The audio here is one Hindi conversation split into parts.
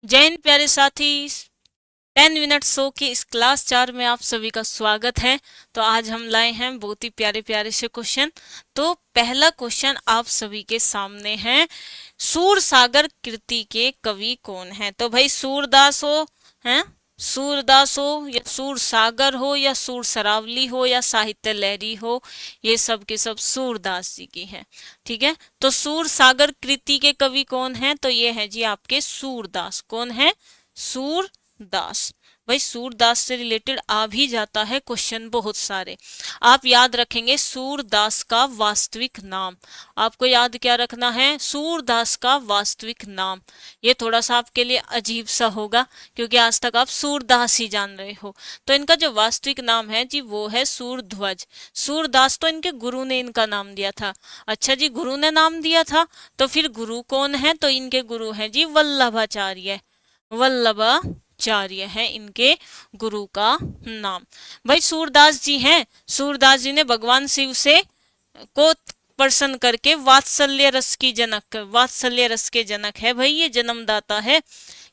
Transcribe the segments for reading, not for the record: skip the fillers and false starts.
जय हिंद प्यारे साथी। 10 मिनट शो के इस क्लास 4 में आप सभी का स्वागत है। तो आज हम लाए हैं बहुत ही प्यारे प्यारे से क्वेश्चन। तो पहला क्वेश्चन आप सभी के सामने है, सूरसागर कृति के कवि कौन है? तो भाई सूरदास हो, हैं सूरदास हो या सूरसागर हो या सूर सरावली हो या साहित्य लहरी हो, ये सब के सब सूरदास जी की हैं। ठीक है, तो सूरसागर कृति के कवि कौन है? तो ये है जी आपके सूरदास। कौन है? सूरदास। भाई सूरदास से रिलेटेड आ भी जाता है क्वेश्चन बहुत सारे। आप याद रखेंगे सूरदास का वास्तविक नाम। आपको याद क्या रखना है? सूरदास का वास्तविक नाम। ये थोड़ा सा आपके लिए अजीब सा होगा क्योंकि आज तक आप सूरदास ही जान रहे हो। तो इनका जो वास्तविक नाम है जी वो है सूरध्वज। सूरदास तो इनके गुरु ने इनका नाम दिया था। अच्छा जी, गुरु ने नाम दिया था, तो फिर गुरु कौन है? तो इनके गुरु हैं जी वल्लभाचार्य। वल्लभाचार्य है इनके गुरु का नाम। भाई सूरदास जी हैं, सूरदास जी ने भगवान शिव से को प्रसन्न करके वात्सल्य रस के जनक है भाई, ये जन्मदाता है।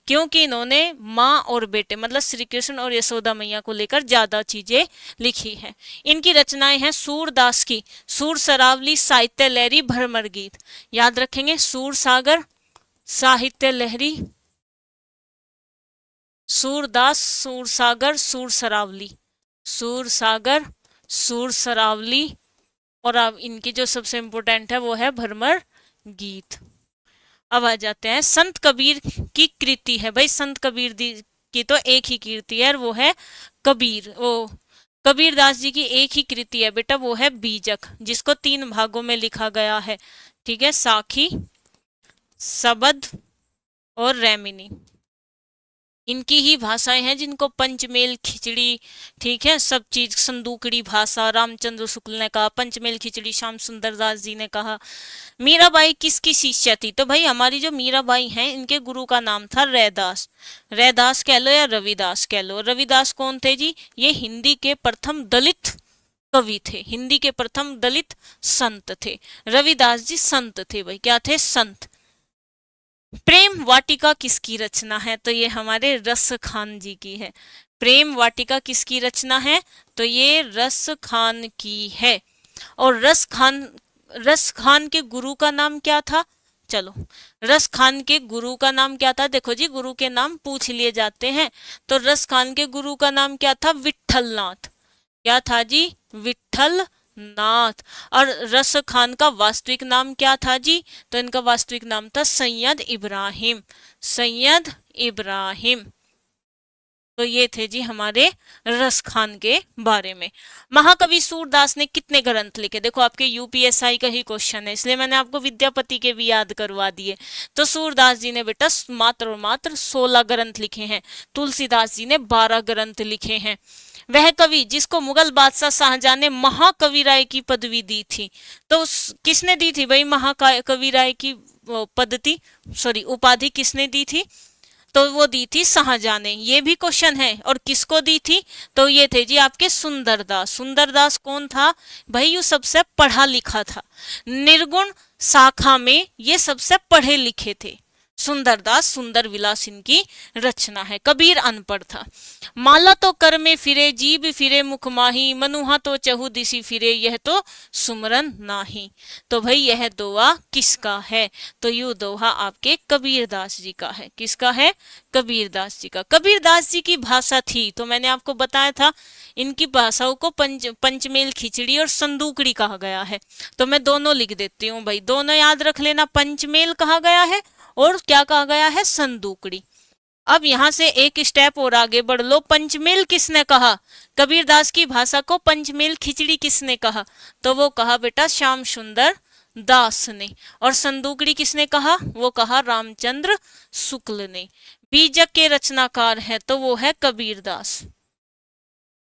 क्योंकि इन्होंने माँ और बेटे मतलब श्री कृष्ण और यशोदा मैया को लेकर ज्यादा चीजें लिखी हैं। इनकी रचनाएं हैं सूरदास की सूर सरावली, साहित्य लहरी, भ्रमर गीत। याद रखेंगे, सूर सागर, साहित्य लहरी, सूरदास, सूरसागर, सूर सरावली, सूर सागर, सूर सरावली, और अब इनकी जो सबसे इंपॉर्टेंट है वो है भ्रमर गीत। अब आ जाते हैं संत कबीर की कृति है। भाई संत कबीर की तो एक ही कृति है और वो है कबीर। वो कबीरदास जी की एक ही कृति है बेटा, वो है बीजक, जिसको 3 भागों में लिखा गया है। ठीक है, साखी, सबद और रैमिनी। इनकी ही भाषाएं हैं जिनको पंचमेल खिचड़ी, ठीक है, सब चीज, संदूकड़ी भाषा रामचंद्र शुक्ल ने कहा, पंचमेल खिचड़ी श्याम सुंदर दास जी ने कहा। मीराबाई किसकी शिष्या थी? तो भाई हमारी जो मीराबाई हैं इनके गुरु का नाम था रैदास। रैदास कह लो या रविदास कह लो। रविदास कौन थे जी? ये हिंदी के प्रथम दलित कवि थे, हिंदी के प्रथम दलित संत थे। रविदास जी संत थे भाई, क्या थे? संत। प्रेम वाटिका किसकी रचना है? तो ये हमारे रस खान जी की है। प्रेम वाटिका किसकी रचना है? तो ये रस खान की है। और रस खान के गुरु का नाम क्या था? चलो, रस खान के गुरु का नाम क्या था? देखो जी, गुरु के नाम पूछ लिए जाते हैं। तो रस खान के गुरु का नाम क्या था? विठल नाथ। क्या था जी? विठल नाथ। और रस खान का वास्तविक नाम क्या था जी? तो इनका वास्तविक नाम था सैयद इब्राहिम। सैयद इब्राहिम। तो ये थे जी हमारे रस खान के बारे में। महाकवि सूरदास ने कितने ग्रंथ लिखे? देखो आपके यूपीएसआई का ही क्वेश्चन है, इसलिए मैंने आपको विद्यापति के भी याद करवा दिए। तो सूरदास जी ने बेटा मात्र और मात्र 16 ग्रंथ लिखे हैं। तुलसीदास जी ने 12 ग्रंथ लिखे हैं। वह कवि जिसको मुगल बादशाह शाहजहां ने महाकवि राय की पदवी दी थी, तो किसने दी थी भाई महाकवि राय की पद्धति, सॉरी उपाधि किसने दी थी? तो वो दी थी शाहजहां ने। ये भी क्वेश्चन है। और किसको दी थी? तो ये थे जी आपके सुंदरदास। सुंदरदास कौन था भाई? ये सबसे पढ़ा लिखा था। निर्गुण शाखा में ये सबसे पढ़े लिखे थे। सुंदरदास, सुंदर विलास इनकी रचना है। कबीर अनपढ़ था। माला तो कर में फिरे, जीव फिरे मुख माही, मनुहा तो चहु दिशि फिरे, यह तो सुमरन नाही। तो भाई यह दोहा किसका है? तो यू दोहा आपके कबीरदास जी का है। किसका है? कबीरदास जी का। कबीरदास जी की भाषा थी, तो मैंने आपको बताया था इनकी भाषाओं को पंचमेल खिचड़ी और संदूकड़ी कहा गया है। तो मैं दोनों लिख देती हूँ भाई, दोनों याद रख लेना। पंचमेल कहा गया है और क्या कहा गया है? संदूकड़ी। अब यहां से एक स्टेप और आगे बढ़ लो। पंचमेल किसने कहा? कबीरदास की भाषा को पंचमेल खिचड़ी किसने कहा? तो वो कहा बेटा श्याम सुंदर दास ने। और संदूकड़ी किसने कहा? वो कहा रामचंद्र शुक्ल ने। बीजक के रचनाकार है तो वो है कबीरदास।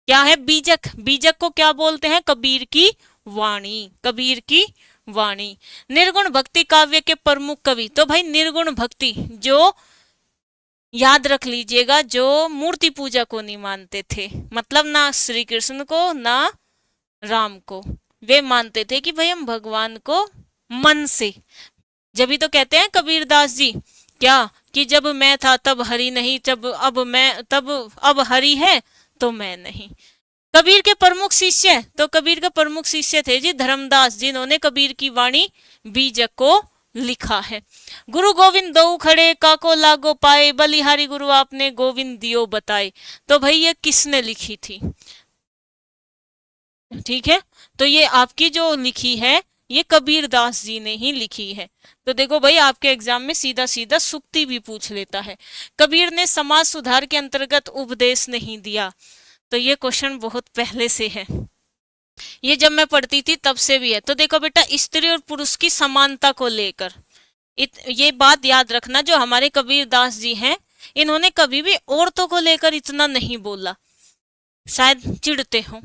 क्या है बीजक? बीजक को क्या बोलते हैं? कबीर की वाणी। कबीर की वाणी। निर्गुण भक्ति काव्य के प्रमुख कवि, तो भाई निर्गुण भक्ति जो, याद रख लीजिएगा, जो मूर्ति पूजा को नहीं मानते थे, मतलब ना श्री कृष्ण को ना राम को, वे मानते थे कि भाई हम भगवान को मन से, जब ही तो कहते हैं कबीरदास जी क्या कि जब मैं था तब हरि नहीं, जब अब मैं तब अब हरि है तो मैं नहीं। कबीर के प्रमुख शिष्य, तो कबीर के प्रमुख शिष्य थे जी धर्मदास, जिन्होंने कबीर की वाणी बीजक को लिखा है। गुरु गोविंद दो खड़े काको लागो पाए, बलिहारी गुरु आपने गोविंद दियो बताए। तो भाई ये किसने लिखी थी? ठीक है, तो ये आपकी जो लिखी है ये कबीर दास जी ने ही लिखी है। तो देखो भाई आपके एग्जाम में सीधा सीधा सुक्ति भी पूछ लेता है। कबीर ने समाज सुधार के अंतर्गत उपदेश नहीं दिया, तो ये क्वेश्चन बहुत पहले से है, ये जब मैं पढ़ती थी तब से भी है। तो देखो बेटा स्त्री और पुरुष की समानता को लेकर ये बात याद रखना, जो हमारे कबीर दास जी हैं इन्होंने कभी भी औरतों को लेकर इतना नहीं बोला, शायद चिढ़ते हो,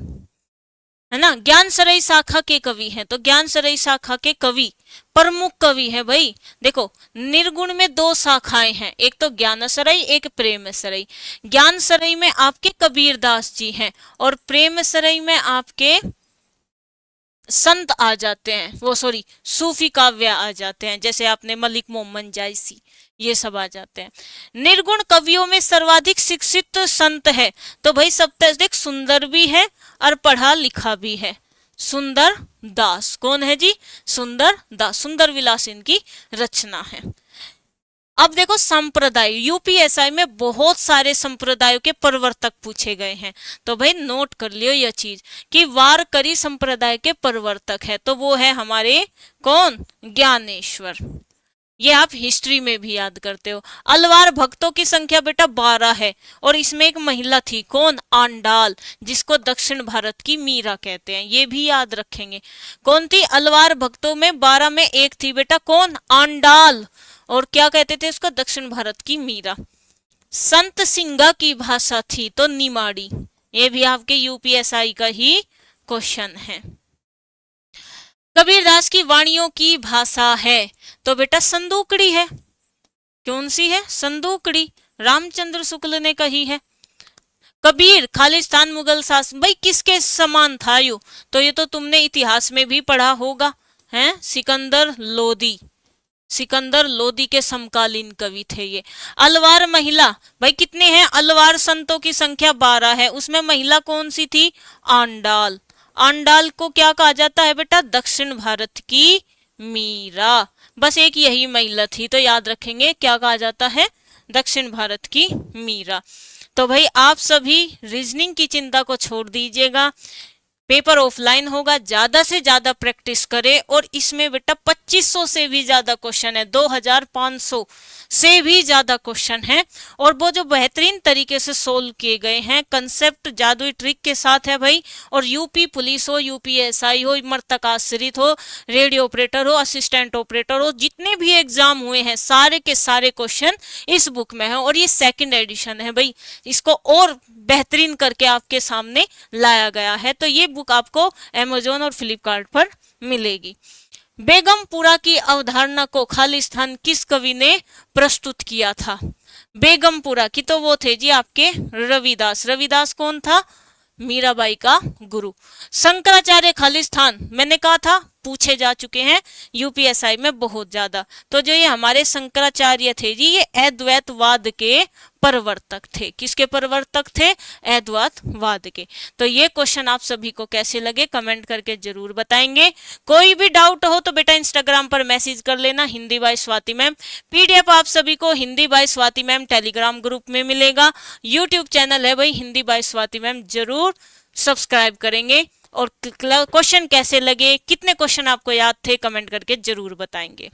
है ना। ज्ञान सरई शाखा के कवि हैं, तो ज्ञान सरई शाखा के कवि प्रमुख कवि है भाई। देखो निर्गुण में दो शाखाएं हैं, एक तो ज्ञान सरई एक प्रेम सरई। ज्ञान सरई में आपके कबीर दास जी हैं और प्रेम सरई में आपके संत आ जाते हैं, वो सॉरी सूफी काव्य आ जाते हैं, जैसे आपने मलिक मोहम्मद जायसी, ये सब आ जाते हैं। निर्गुण कवियों में सर्वाधिक शिक्षित संत है, तो भाई सप्तशिक सुंदर भी है और पढ़ा लिखा भी है, सुंदर दास। कौन है जी? सुंदर दास। सुंदर विलास इनकी रचना है। अब देखो संप्रदाय, यूपीएसआई में बहुत सारे संप्रदायों के प्रवर्तक पूछे गए हैं, तो भाई नोट कर लियो यह चीज कि वारकरी संप्रदाय के प्रवर्तक है, तो वो है हमारे कौन? ज्ञानेश्वर। ये आप हिस्ट्री में भी याद करते हो। अलवार भक्तों की संख्या बेटा 12 है और इसमें एक महिला थी, कौन? आंडाल, जिसको दक्षिण भारत की मीरा कहते हैं, ये भी याद रखेंगे। कौन थी? अलवार भक्तों में 12 में एक थी बेटा, कौन? आंडाल, और क्या कहते थे उसको? दक्षिण भारत की मीरा। संत सिंगा की भाषा थी, तो निमाड़ी। ये भी आपके यूपीएसआई का ही क्वेश्चन है। कबीरदास की वाणियों की भाषा है, तो बेटा संदूकड़ी है। कौन सी है? संदूकड़ी, रामचंद्र शुक्ल ने कही है। कबीर खालिस्तान मुगल शासन, भाई किसके समान था यू? तो ये तो तुमने इतिहास में भी पढ़ा होगा, हैं? सिकंदर लोदी, सिकंदर लोदी के समकालीन कवि थे ये। अलवार महिला, भाई कितने हैं? अलवार संतों की संख्या 12 है, उसमें महिला कौन सी थी? आंडाल। आंडाल को क्या कहा जाता है बेटा? दक्षिण भारत की मीरा। बस एक यही महिला थी, तो याद रखेंगे क्या कहा जाता है? दक्षिण भारत की मीरा। तो भाई आप सभी रीजनिंग की चिंता को छोड़ दीजिएगा, पेपर ऑफलाइन होगा, ज्यादा से ज्यादा प्रैक्टिस करें, और इसमें बेटा 2500 से भी ज्यादा क्वेश्चन है, 2500 से भी ज्यादा क्वेश्चन है, और वो जो बेहतरीन तरीके से सोल्व किए गए हैं, कंसेप्ट जादुई ट्रिक के साथ है भाई। और यूपी पुलिस हो, यूपीएसआई हो, मृतक आश्रित हो, रेडियो ऑपरेटर हो, असिस्टेंट ऑपरेटर हो, जितने भी एग्जाम हुए हैं सारे के सारे क्वेश्चन इस बुक में है, और ये सेकंड एडिशन है भाई, इसको और बेहतरीन करके आपके सामने लाया गया है। तो ये बुक आपको अमेज़न और फ्लिपकार्ट पर मिलेगी। बेगमपुरा की अवधारणा को खालिस्तान किस कवि ने प्रस्तुत किया था? बेगमपुरा की तो वो थे जी आपके रविदास। रविदास कौन था? मीराबाई का गुरु। शंकराचार्य खालिस्तान, मैंने कहा था पूछे जा चुके हैं यूपीएसआई में बहुत ज्यादा। तो जो ये हमारे शंकराचार्य थे जी, ये अद्वैतवाद के प्रवर्तक थे। किसके प्रवर्तक थे? अद्वैतवाद के। तो ये क्वेश्चन आप सभी को कैसे लगे कमेंट करके जरूर बताएंगे। कोई भी डाउट हो तो बेटा इंस्टाग्राम पर मैसेज कर लेना, Hindi by Swati ma'am. PDF आप सभी को Hindi by Swati ma'am Telegram group में मिलेगा। यूट्यूब चैनल है भाई हिंदी बाय स्वाति मैम, जरूर सब्सक्राइब करेंगे। और क्वेश्चन कैसे लगे, कितने क्वेश्चन आपको याद थे, कमेंट करके जरूर बताएंगे।